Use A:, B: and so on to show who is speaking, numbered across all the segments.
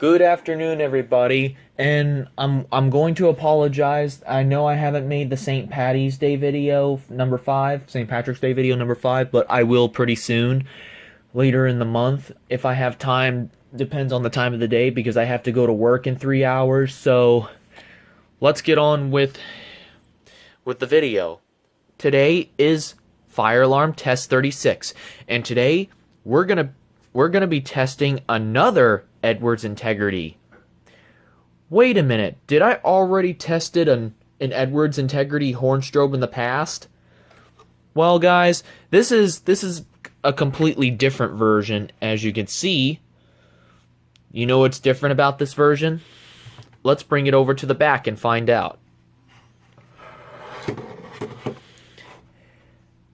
A: Good afternoon, everybody, and I'm going to apologize. I know I haven't made the St. Patty's Day video number 5, St. Patrick's Day video number 5, but I will pretty soon, later in the month, if I have time. Depends on the time of the day because I have to go to work in 3 hours. So let's get on with the video. Today is fire alarm test 36, and today we're gonna be testing another Edwards integrity. Wait a minute, did I already tested an Edwards integrity horn strobe in the past? Well, guys, this is a completely different version, as you can see. You know what's different about this version? Let's bring it over to the back and find out.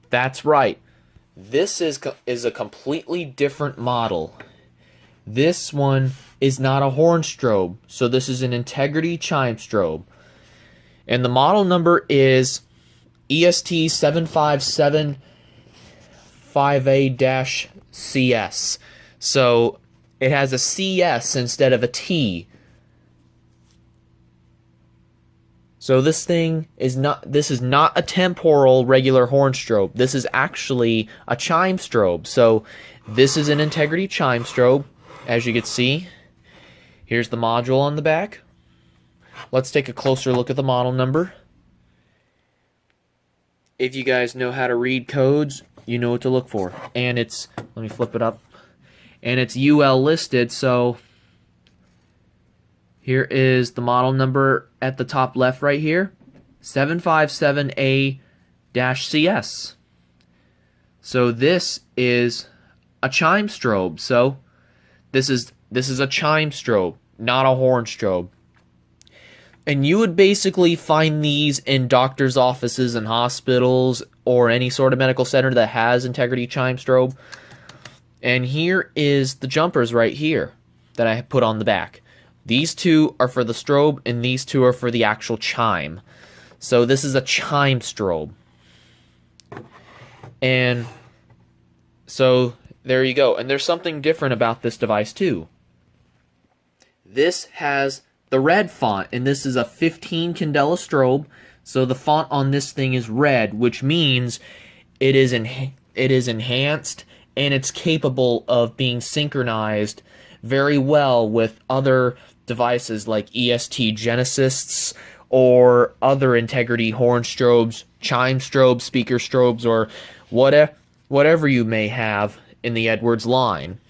A: That's right. This is a completely different model. This one is not a horn strobe, so this is an integrity chime strobe. And the model number is EST 75758-CS. So it has a CS instead of a T. So this is not a temporal regular horn strobe. This is actually a chime strobe. So this is an integrity chime strobe, as you can see. Here's the module on the back. Let's take a closer look at the model number. If you guys know how to read codes, you know what to look for. And it's, let me flip it up. And it's UL listed, so here is the model number at the top left right here, 757A-CS. So this is a chime strobe. So this is a chime strobe, not a horn strobe. And you would basically find these in doctors' offices and hospitals or any sort of medical center that has integrity chime strobe. And here is the jumpers right here that I put on the back. These two are for the strobe, and these two are for the actual chime. So this is a chime strobe. And so there you go. And there's something different about this device too. This has the red font, and this is a 15 candela strobe. So the font on this thing is red, which means it is enhanced, and it's capable of being synchronized very well with other devices like EST Genesists or other integrity horn strobes, chime strobes, speaker strobes, or whatever you may have in the Edwards line.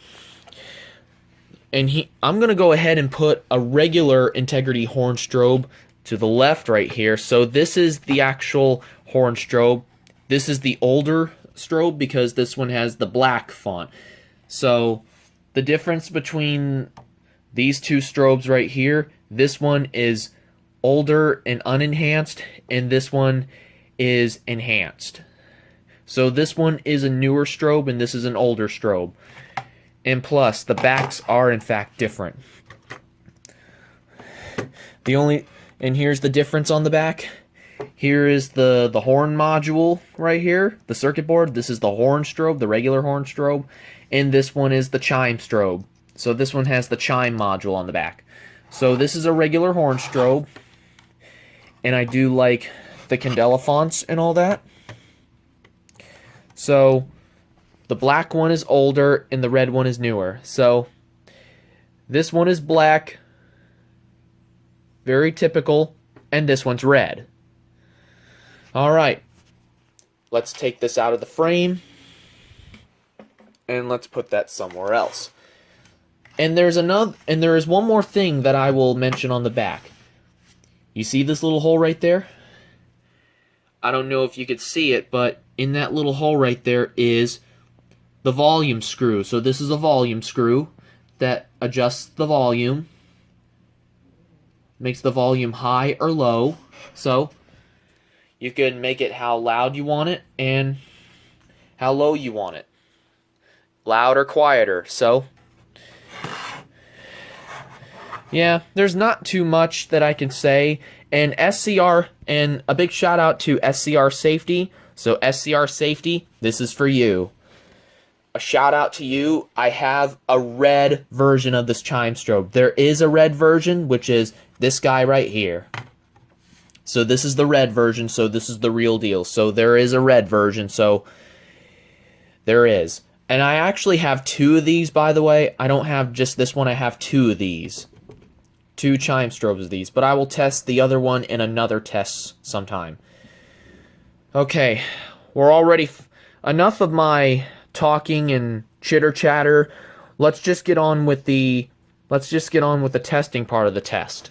A: And I'm going to go ahead and put a regular integrity horn strobe to the left right here. So this is the actual horn strobe. This is the older strobe because this one has the black font. So the difference between these two strobes right here, this one is older and unenhanced, and this one is enhanced. So this one is a newer strobe, and this is an older strobe. And plus, the backs are in fact different. And here's the difference on the back. Here is the horn module right here, the circuit board. This is the horn strobe, the regular horn strobe. And this one is the chime strobe. So this one has the chime module on the back. So this is a regular horn strobe. And I do like the candela fonts and all that. So the black one is older and the red one is newer. So this one is black, very typical, and this one's red. Alright, let's take this out of the frame and let's put that somewhere else. And there is one more thing that I will mention on the back. You see this little hole right there? I don't know if you could see it, but in that little hole right there is the volume screw. So this is a volume screw that adjusts the volume, makes the volume high or low. So you can make it how loud you want it and how low you want it. Loud or quieter. So yeah, there's not too much that I can say. And SCR, and a big shout out to SCR Safety. So SCR Safety, this is for you. a shout out to you. I have a red version of this chime strobe. There is a red version, which is this guy right here. So this is the red version, so this is the real deal. So there is a red version, so there is. And I actually have two of these, by the way. I don't have just this one, I have two of these. Two chime strobes of these, but I will test the other one in another test sometime. Okay, we're already... enough of my talking and chitter chatter. Let's just get on with the testing part of the test.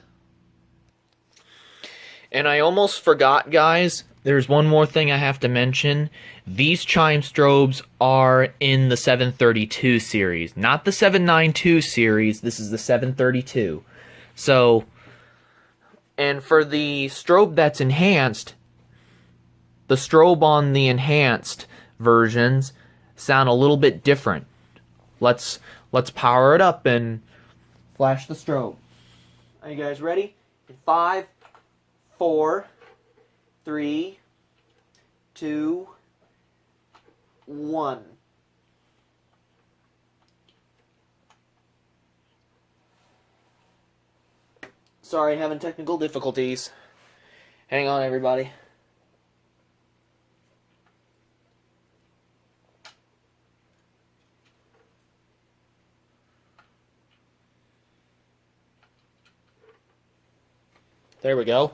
A: And I almost forgot, guys. There's one more thing I have to mention. These chime strobes are in the 732 series, not the 792 series. This is the 732. So, and for the strobe that's enhanced, the strobe on the enhanced versions sound a little bit different. Let's power it up and flash the strobe. Are you guys ready? In 5, 4, 3, 2, 1. Sorry, having technical difficulties. Hang on, everybody. There we go.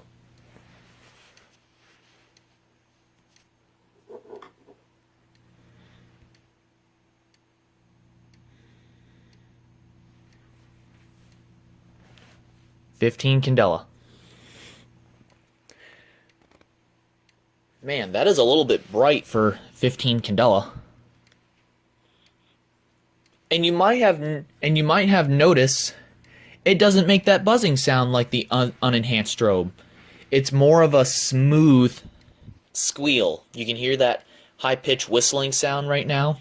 A: $15 Candela. Man, that is a little bit bright for 15 Candela. And you might have noticed it doesn't make that buzzing sound like the unenhanced strobe. It's more of a smooth squeal. You can hear that high-pitched whistling sound right now.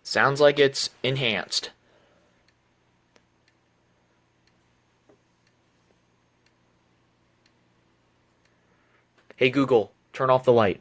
A: Sounds like it's enhanced. Hey Google, turn off the light.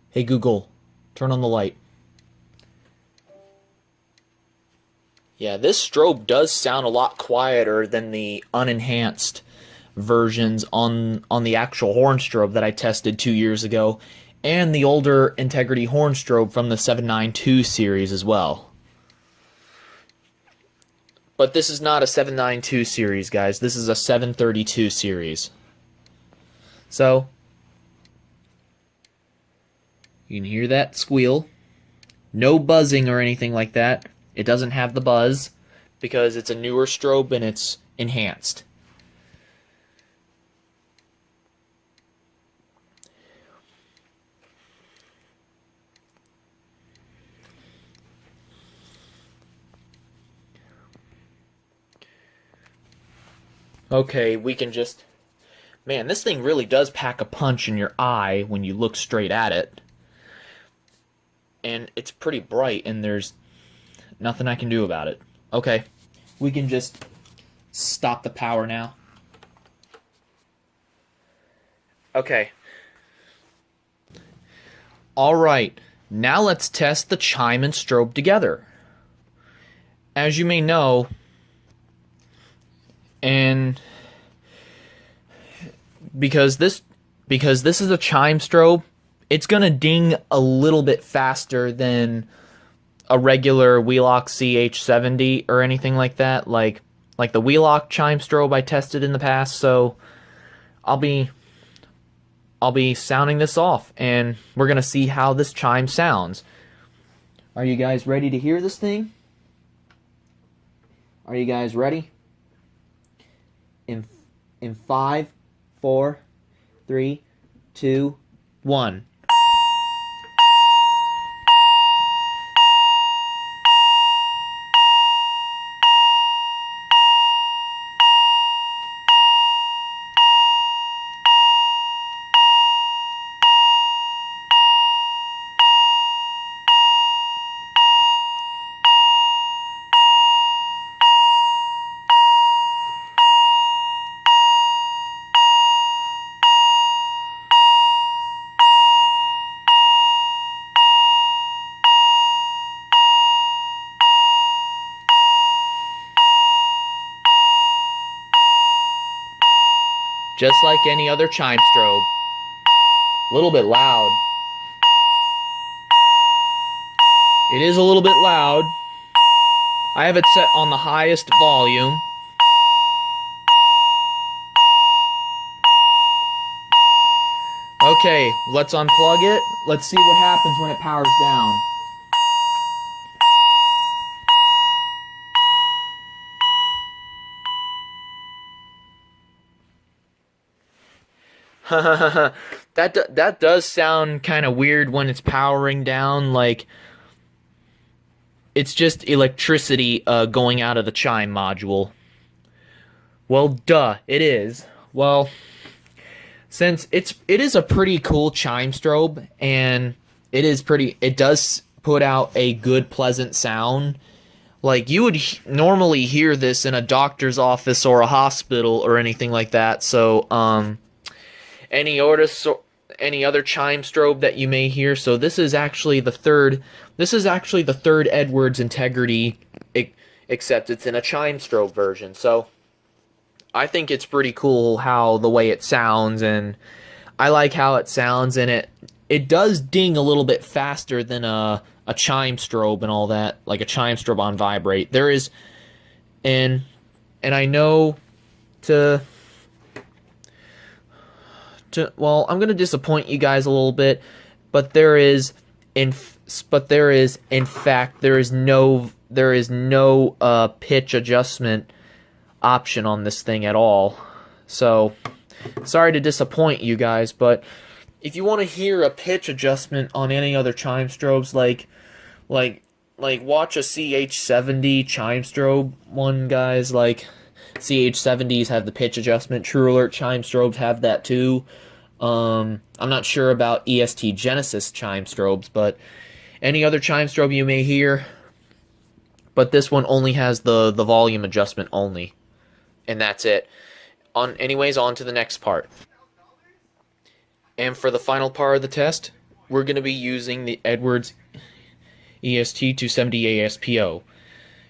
A: Hey Google, turn on the light. Yeah, this strobe does sound a lot quieter than the unenhanced versions on the actual horn strobe that I tested 2 years ago, and the older Integrity horn strobe from the 792 series as well. But this is not a 792 series, guys. This is a 732 series. So, you can hear that squeal. No buzzing or anything like that. It doesn't have the buzz because it's a newer strobe and it's enhanced. Okay, we can just... Man, this thing really does pack a punch in your eye when you look straight at it. And it's pretty bright, and there's nothing I can do about it. Okay, we can just stop the power now. Okay. Alright, now let's test the chime and strobe together. As you may know, and because this is a chime strobe, it's gonna ding a little bit faster than a regular Wheelock CH70 or anything like that, like the Wheelock chime strobe I tested in the past. So I'll be sounding this off, and we're gonna see how this chime sounds. Are you guys ready to hear this thing? Are you guys ready? In 5, 4, 3, 2, 1. Just like any other chime strobe. A little bit loud. It is a little bit loud. I have it set on the highest volume. Okay, let's unplug it. Let's see what happens when it powers down. that does sound kind of weird when it's powering down, like it's just electricity going out of the chime module. Well, duh, it is. Well, since it is a pretty cool chime strobe, and it does put out a good, pleasant sound. Like, you would normally hear this in a doctor's office or a hospital or anything like that. So, any other chime strobe that you may hear. So this is actually the third. This is actually the third Edwards Integrity, except it's in a chime strobe version. So I think it's pretty cool how the way it sounds, and I like how it sounds, and it does ding a little bit faster than a chime strobe and all that, like a chime strobe on vibrate. There is, and I know well, I'm gonna disappoint you guys a little bit, but there is in fact no pitch adjustment option on this thing at all. So sorry to disappoint you guys, but if you want to hear a pitch adjustment on any other chime strobes, like watch a CH70 chime strobe one, guys. Like, CH70s have the pitch adjustment. True Alert chime strobes have that too. I'm not sure about EST Genesis chime strobes, but any other chime strobe you may hear. But this one only has the volume adjustment only, and that's it. Anyways, on to the next part. And for the final part of the test, we're going to be using the Edwards EST 270 ASPO.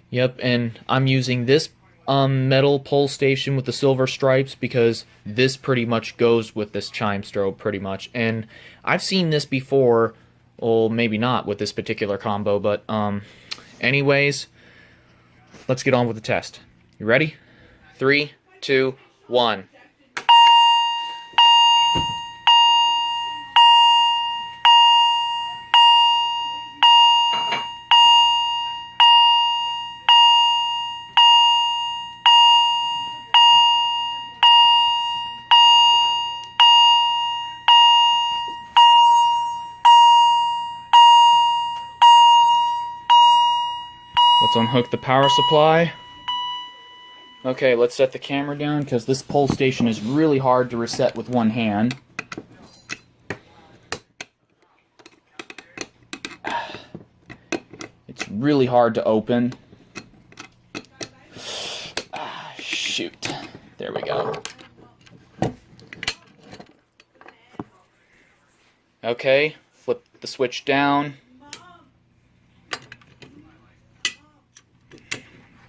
A: Yep, and I'm using this metal pole station with the silver stripes because this pretty much goes with this chime strobe pretty much. And I've seen this before, well, maybe not with this particular combo, but anyways, let's get on with the test. You ready? 3, 2, 1.
B: Let's unhook the power supply. Okay, let's set the camera down because this pole station is really hard to reset with one hand. It's really hard to open. Shoot. There we go. Okay, flip the switch down.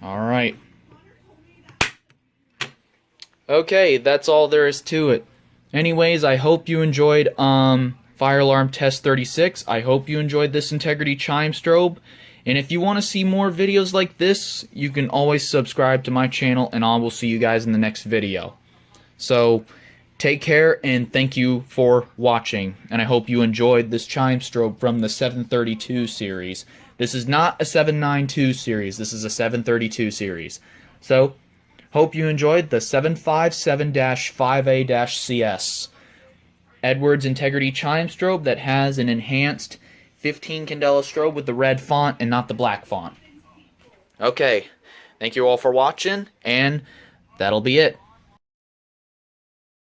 B: Alright.
A: Okay, that's all there is to it.
B: Anyways, I hope you enjoyed Fire Alarm Test 36. I hope you enjoyed this Integrity Chime Strobe. And if you want to see more videos like this, you can always subscribe to my channel, and I will see you guys in the next video. So, take care, and thank you for watching. And I hope you enjoyed this Chime Strobe from the 732 series. This is not a 792 series. This is a 732 series. So, hope you enjoyed the 757-5A-CS. Edwards Integrity Chime Strobe that has an enhanced 15 candela strobe with the red font and not the black font. Okay, thank you all for watching, and that'll be it.